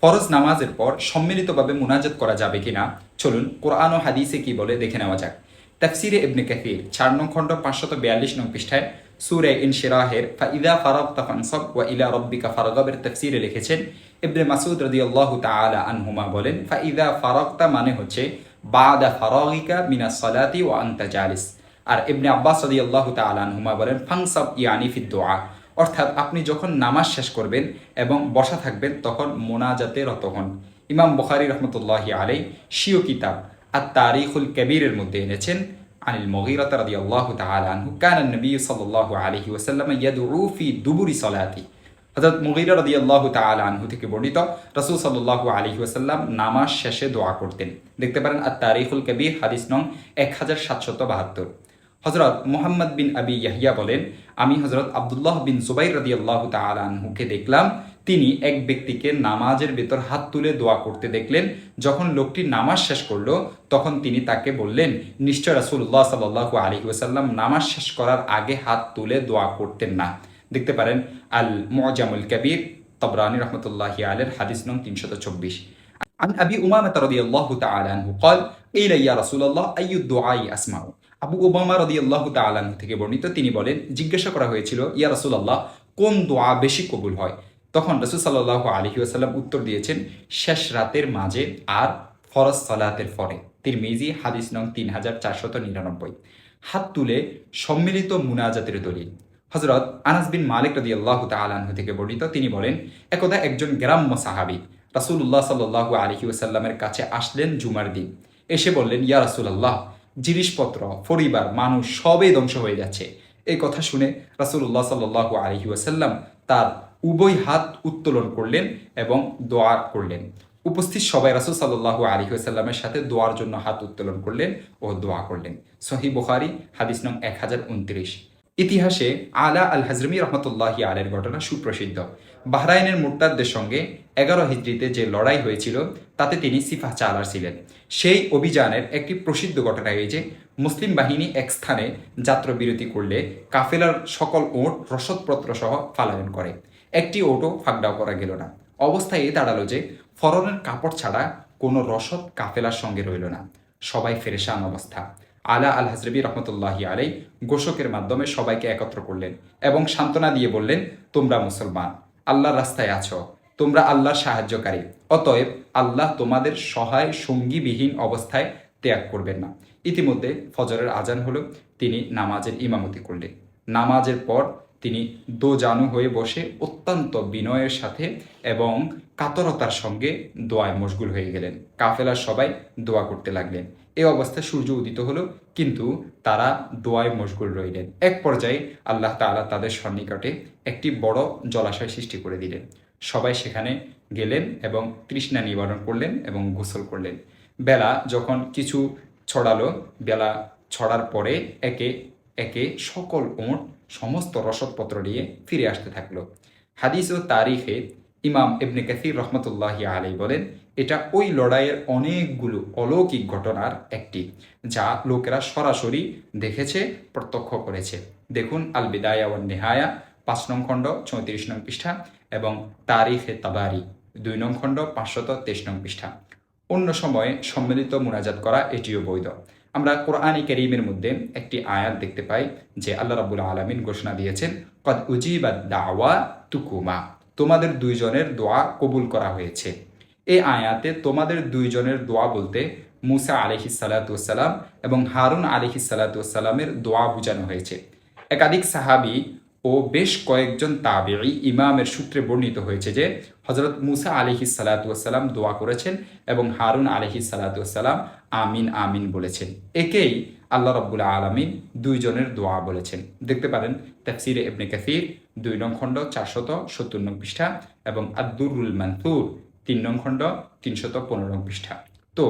ফরজ নামাজের পর সম্মিলিতভাবে মুনাজাত করা যাবে কিনা চলুন কোরআন ও হাদিসে কি বলে দেখে নেওয়া যাক। তাফসিরে ইবনে কাসির ৪ নং খণ্ড ৫৪২ নং পৃষ্ঠায় সূরা ইনশিরাহের ফাইদা ফারাগতা ফানসাব ওয়া ইলা রাব্বিকা ফারগাবের তাফসিরে লিখেছেন ইবনে মাসউদ রাদিয়াল্লাহু তাআলা আনহুমা বলেন ফাইদা ফারাগতা মানে হচ্ছে বাদা ফারাগিকা মিনাস সালাতি ওয়া আনতা জালিস। আর ইবনে আব্বাস রাদিয়াল্লাহু তাআলা আনহুমা বলেন ফানসাব ইয়ানি ফিদ দুআ, অর্থাৎ আপনি যখন নামাজ শেষ করবেন এবং বসা থাকবেন তখন মোনাজাতে রত হন। ইমাম বুখারী রহমতুল্লাহি আলাই স্বীয় কিতাব আত তারিখুল কবীরের মধ্যে এনেছেন আনিল মুগীরা রাদিয়াল্লাহু তাআলা আনহু কানা নবী সাল্লাল্লাহু আলাইহি ওয়াসাল্লাম ইয়াদউ ফি দুবুরি সালাতি। হযরত মুগীরা রাদিয়াল্লাহু তাআলা আনহু থেকে বর্ণিত রাসূল সাল্লাল্লাহু আলাইহি ওয়াসাল্লাম নামাজ শেষে দোয়া করতেন। দেখতে পারেন আত তারিখুল কবীর হাদিস নং 1772। হজরত মোহাম্মদ বিন আবি ইয়াহিয়া বলেন, আমি হজরত আবদুল্লাহ বিন জুবাইর রাদিয়াল্লাহু তাআলা আনহুকে দেখলাম, তিনি এক ব্যক্তিকে নামাজের ভেতর হাত তুলে দোয়া করতে দেখলেন। যখন লোকটি নামাজ শেষ করলো তখন তিনি তাকে বললেন, নিশ্চয় রাসূলুল্লাহ সাল্লাল্লাহু আলাইহি ওয়াসাল্লাম নামাজ শেষ করার আগে হাত তুলে দোয়া করতেন না। দেখতে পারেন আল মুআজামুল কবীর তাবরানী রাহমাতুল্লাহি আলাইহির হাদিস নং 324। عن أبي أمامة رضي الله تعالى عنه قال قيل يا رسول الله أي الدعاء أسمع। আবু উমামা রাদিয়াল্লাহু তাআলা আনহু থেকে বর্ণিত, তিনি বলেন, জিজ্ঞাসা করা হয়েছিল, ইয়া রাসূলুল্লাহ, কোন দোয়া বেশি কবুল হয়? তখন রাসূল সাল্লাল্লাহু আলাইহি ওয়াসাল্লাম উত্তর দিয়েছেন, শেষ রাতের মাঝে আর ফরজ সালাতের পরে। তিরমিজি হাদিস নং 3499। হাত তুলে সম্মিলিত মুনাজাতের দলিল। হযরত আনাস বিন মালিক রাদিয়াল্লাহু তাআলা আনহু থেকে বর্ণিত, তিনি বলেন, একদা একজন গ্রাম্য সাহাবী রাসূলুল্লাহ সাল্লাল্লাহু আলাইহি ওয়াসাল্লামের কাছে আসলেন জুমার দিন। এসে বললেন, ইয়া রাসূলুল্লাহ, জিনিসপত্র, পরিবার, মানুষ সবই ধ্বংস হয়ে যাচ্ছে। এই কথা শুনে রাসূলুল্লাহ সাল্লাল্লাহু আলাইহি ওয়াসাল্লাম তার উভয় হাত উত্তোলন করলেন এবং দোয়া করলেন। উপস্থিত সবাই রাসূল সাল্লাল্লাহু আলাইহি ওয়াসাল্লামের সাথে দোয়ার জন্য হাত উত্তোলন করলেন ও দোয়া করলেন। সহিহ বুখারী হাদিস নং 1029। ইতিহাসে আলা আল হাজরমি রহমতুল্লাহি আলাইহির ঘটনা সুপ্রসিদ্ধ। বাহরাইনের মুরতাদদের সঙ্গে 11 হিজরিতে যে লড়াই হয়েছিল তাতে তিনি সিফাহ চালার ছিলেন। সেই অভিযানের একটি প্রসিদ্ধ ঘটনা এই যে, মুসলিম বাহিনী এক স্থানে যাত্রাবিরতি করলে কাফেলার সকল ওট রসদপত্র সহ পালায়ন করে। একটি ওটও ফাঁকডাও করা গেল না। অবস্থায় এই দাঁড়ালো যে ফরনের কাপড় ছাড়া কোনো রসদ কাফেলার সঙ্গে রইল না। সবাই ফেরেশান অবস্থা। আলা আল হাজরবি রহমতুল্লাহি আলাই ঘোষকের মাধ্যমে সবাইকে একত্র করলেন এবং সান্ত্বনা দিয়ে বললেন, তোমরা মুসলমান, আল্লাহর রাস্তায় আছো, তোমরা আল্লাহর সাহায্যকারী, অতএব আল্লাহ তোমাদের সহায় সঙ্গীবিহীন অবস্থায় ত্যাগ করবেন না। ইতিমধ্যে ফজরের আজান হলো, তিনি নামাজের ইমামতি করলেন। নামাজের পর তিনি দোজানু হয়ে বসে অত্যন্ত বিনয়ের সাথে এবং কাতরতার সঙ্গে দোয়ায় মশগুল হয়ে গেলেন। কাফেলার সবাই দোয়া করতে লাগলেন। এই অবস্থায় সূর্য উদিত হলো, কিন্তু তারা দোয়ায় মশগুল রইলেন। এক পর্যায়ে আল্লাহ তাআলা তাদের সন্নিকটে একটি বড় জলাশয় সৃষ্টি করে দিলেন। সবাই সেখানে গেলেন এবং তৃষ্ণা নিবারণ করলেন এবং গোসল করলেন। বেলা যখন কিছু ছড়ালো, বেলা ছড়ার পরে একে একে সকল ওট সমস্ত রসদপত্র নিয়ে ফিরে আসতে থাকলো। হাদিস ও তারিখে ইমাম ইবনে কাসির রহমতুল্লাহি আলাইহি বলেন, এটা ওই লড়াইয়ের অনেকগুলো অলৌকিক ঘটনার একটি, যা লোকেরা সরাসরি দেখেছে, প্রত্যক্ষ করেছে। দেখুন আল বিদায়া ওয়ান নিহায়া 5 নং খণ্ড 34 নং পৃষ্ঠা এবং তারিখে তাবারি 2 নং খণ্ড 523 নং পৃষ্ঠা। অন্য সময়ে সম্মিলিত মুনাজাত করা এটিও বৈধ। আমরা কোরআনে কারীমের মধ্যে একটি আয়াত দেখতে পাই যে আল্লাহ রাব্বুল আলামিন ঘোষণা দিয়েছেন, কদ উজিবাদ দাওয়া তুকুমা, তোমাদের দুইজনের দোয়া কবুল করা হয়েছে। এই আয়াতে তোমাদের দুইজনের দোয়া বলতে মুসা আলাইহিস সালাতু ওয়াসসালাম এবং হারুন আলাইহিস সালাতু ওয়াসসালামের দোয়া বোঝানো হয়েছে। একাধিক সাহাবী ও বেশ কয়েকজন তাবেঈ ইমামের সূত্রে বর্ণিত হয়েছে যে হযরত মুসা আলাইহিস সালাতু ওয়াসসালাম দোয়া করেছেন এবং হারুন আলাইহিস সালাতু ওয়াসসালাম আমিন আমিন বলেছেন। একেই আল্লাহ রাব্বুল আলামিন দুইজনের দোয়া বলেছেন। দেখতে পারেন তাফসিরে ইবনে কাসির 2 নং খণ্ড 470 নং পৃষ্ঠা এবং আদ-দুররুল মানসুর 3 নং খণ্ড 315 নং পৃষ্ঠা। তো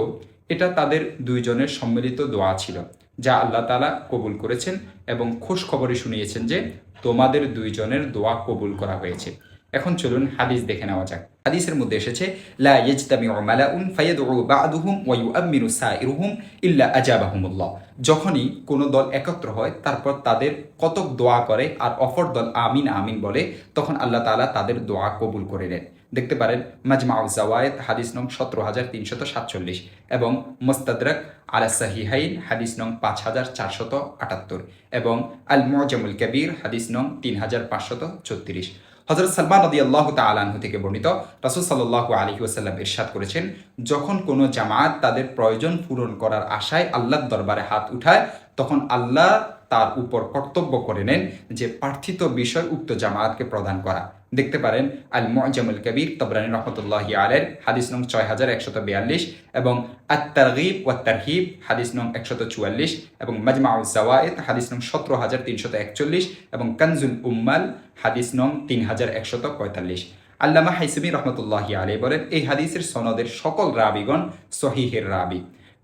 এটা তাদের দুইজনের সম্মিলিত দোয়া ছিল, যা আল্লাহ তাআলা কবুল করেছেন এবং খুশ খবরে শুনিয়েছেন যে তোমাদের দুইজনের দোয়া কবুল করা হয়েছে। এখন চলুন হাদিস দেখে নেওয়া যাক। হাদিসের মধ্যে এসেছে, লা ইয়াজতামিউ মালাউন ফায়াদউ বা'দুহুম ওয়া ইউআমিনু সাইরুহুম ইল্লা আজাবাহুমুল্লাহ। যখনই কোনো দল একত্র হয়, তারপর তাদের কতক দোয়া করে আর অপর দল আমিন আমিন বলে, তখন আল্লাহ তাআলা তাদের দোয়া কবুল করে নেন। দেখতে পারেন মাজমাউজ জাওয়ায়েদ হাদিস নং 17347 এবং মুস্তাদরাক আলা সাহিহাইন হাদিস নং 5478 এবং আল মুআজামুল কবির হাদিস নং 3536। হযরত সালমান রাদিয়াল্লাহু তাআলা আনহু থেকে বর্ণিত, রাসূল সাল্লাল্লাহু আলাইহি ওয়াসাল্লাম ইরশাদ করেছেন, যখন কোনো জামাত তাদের প্রয়োজন পূরণ করার আশায় আল্লাহর দরবারে হাত উঠায়, তখন আল্লাহ তার উপর কর্তব্য করে নেন যে প্রার্থিত বিষয় উক্ত জামাতকে প্রদান করা। দেখতে পারেন আল মুআজামুল কবির তাবরানী রাহমাতুল্লাহি আলাইহি হাদিস নং 6142 এবং আত তারগীব ওয়াত তারহিব হাদিস নং 144 এবং মাজমাউজ জাওয়ায়েদ হাদিস নং 17341 এবং কানজুল উম্মাল হাদিস নং 3145। আল্লামা হাইসমি রহমতুল্লাহি আলাইহি বলেন, এই হাদিসের সনদের সকল রাবিগণ সহিহের রাবি।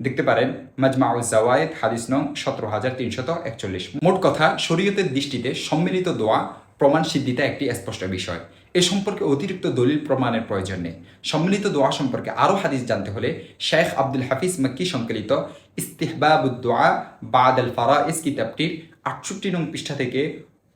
দেখতে পারেন মাজমাউজ জাওয়ায়েদ হাদিস নং 17341। মোট কথা, শরীয়তের দৃষ্টিতে সম্মিলিত দোয়া প্রমাণ সিদ্ধিতা একটি স্পষ্ট বিষয়। এ সম্পর্কে অতিরিক্ত দলিল প্রমাণের প্রয়োজন নেই। সম্মিলিত দোয়া সম্পর্কে আরও হাদিস জানতে হলে শেখ আব্দুল হাফিজ মক্কি সংকলিত ইস্তিহবাবুদ দোয়া বাদ আল ফারাইজ কিতাবটির 68 নং পৃষ্ঠা থেকে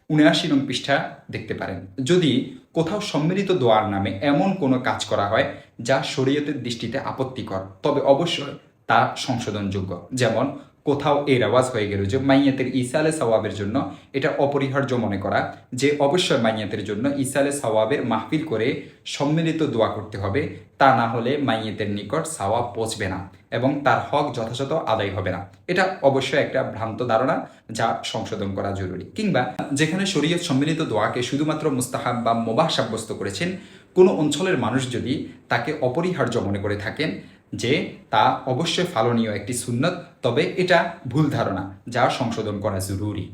79 নং পৃষ্ঠা দেখতে পারেন। যদি কোথাও সম্মিলিত দোয়ার নামে এমন কোনো কাজ করা হয় যা শরীয়তের দৃষ্টিতে আপত্তিকর, তবে অবশ্যই তা সংশোধনযোগ্য। যেমন কোথাও এই রেওয়াজ হয়ে গেল যে মাইয়াতের ইসালে সওয়াবের জন্য এটা অপরিহার্য মনে করা যে অবশ্যই মাইয়াতের জন্য ইসালে সওয়াবের মাহফিল করে সম্মিলিত দোয়া করতে হবে, তা না হলে মাইয়াতের নিকট সওয়াব পৌঁছবে না এবং তার হক যথাযথ আদায় হবে না। এটা অবশ্যই একটা ভ্রান্ত ধারণা যা সংশোধন করা জরুরি। কিংবা যেখানে শরীয়ত সম্মিলিত দোয়াকে শুধুমাত্র মুস্তাহাব বা মুবাহ সাব্যস্ত করেছেন, কোনো অঞ্চলের মানুষ যদি তাকে অপরিহার্য মনে করে থাকেন যে তা অবশ্যই ফালনীয় একটি সুন্নত, তবে এটা ভুল ধারণা যা সংশোধন করা জরুরি।